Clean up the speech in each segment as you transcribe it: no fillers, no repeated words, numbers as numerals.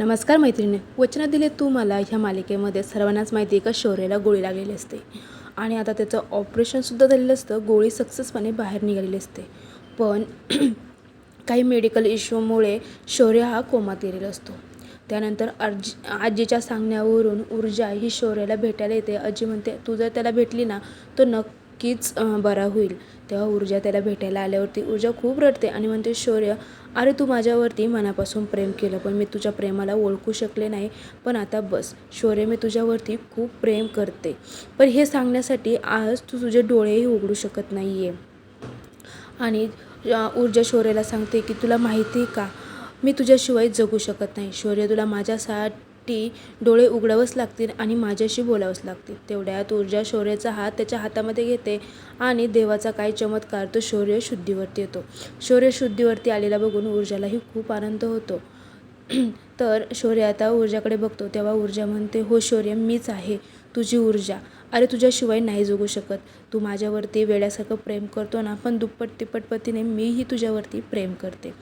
नमस्कार मैत्रिणी. वचनं दिले तू मला ह्या मालिकेमध्ये सर्वांनाच माहिती आहे का शौर्याला गोळी लागलेली असते आणि आता त्याचं ऑपरेशनसुद्धा झालेलं असतं. गोळी सक्सेसपणे बाहेर निघालेली असते. पण काही मेडिकल इश्यूमुळे शौर्य हा कोमात गेलेला असतो. त्यानंतर आजीच्या सांगण्यावरून ऊर्जा ही शौर्याला भेटायला येते. आजी म्हणते तू जर त्याला भेटली ना तो नक्कीच बरा होईल. तेव्हा ऊर्जा त्याला भेटायला आल्यावरती ऊर्जा खूप रडते आणि म्हणते शौर्य अरे तू माझ्यावरती मनापासून प्रेम केलं पण मी तुझ्या प्रेमाला ओळखू शकले नाही. पण आता बस शौर्य, मी तुझ्यावरती खूप प्रेम करते. पण हे सांगण्यासाठी आज तू तुझे डोळेही उघडू शकत नाही आहे. आणि ऊर्जा शौर्याला सांगते की तुला माहिती आहे का मी तुझ्याशिवाय जगू शकत नाही. शौर्य, तुला माझ्यासाठी डोळे उघडावंच लागतील आणि माझ्याशी बोलावंच लागतील. तेवढ्यात ऊर्जा शौर्याचा हात त्याच्या हातामध्ये घेते आणि देवाचा काय चमत्कार, तो शौर्य शुद्धीवरती येतो. शौर्य शुद्धीवरती आलेला बघून ऊर्जालाही खूप आनंद होतो. तर शौर्य आता ऊर्जाकडे बघतो तेव्हा ऊर्जा म्हणते हो शौर्य, मीच आहे तुझी ऊर्जा. अरे तुझ्याशिवाय नाही जगू शकत. तू माझ्यावरती वेड्यासारखं प्रेम करतो ना, पण दुप्पट तिप्पट पतीने मीही तुझ्यावरती प्रेम करते.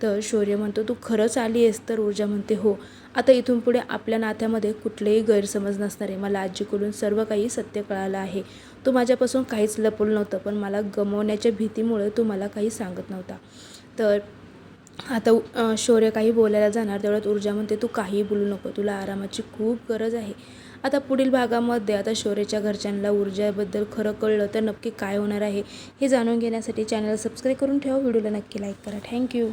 तर शौर्य म्हणतो तू खरंच आली आहेस. तर ऊर्जा म्हणते हो, आता इथून पुढे आपल्या नात्यामध्ये कुठलेही गैरसमज नसणार आहे. मला आजीकडून सर्व काही सत्य कळालं आहे. तू माझ्यापासून काहीच लपवलं नव्हतं, पण मला गमवण्याच्या भीतीमुळे तू मला काही सांगत नव्हता. तर आता शौर्य काही बोलायला जाणार तेवढ्यात ऊर्जा म्हणते तू काहीही बोलू नको, तुला आरामाची खूप गरज आहे. आता पुढील भागामध्ये आता शौर्याच्या घरच्यांना ऊर्जाबद्दल खरं कळलं तर नक्की काय होणार आहे हे जाणून घेण्यासाठी चॅनल सबस्क्राईब करून ठेवा. व्हिडिओला नक्की लाईक करा. थँक्यू.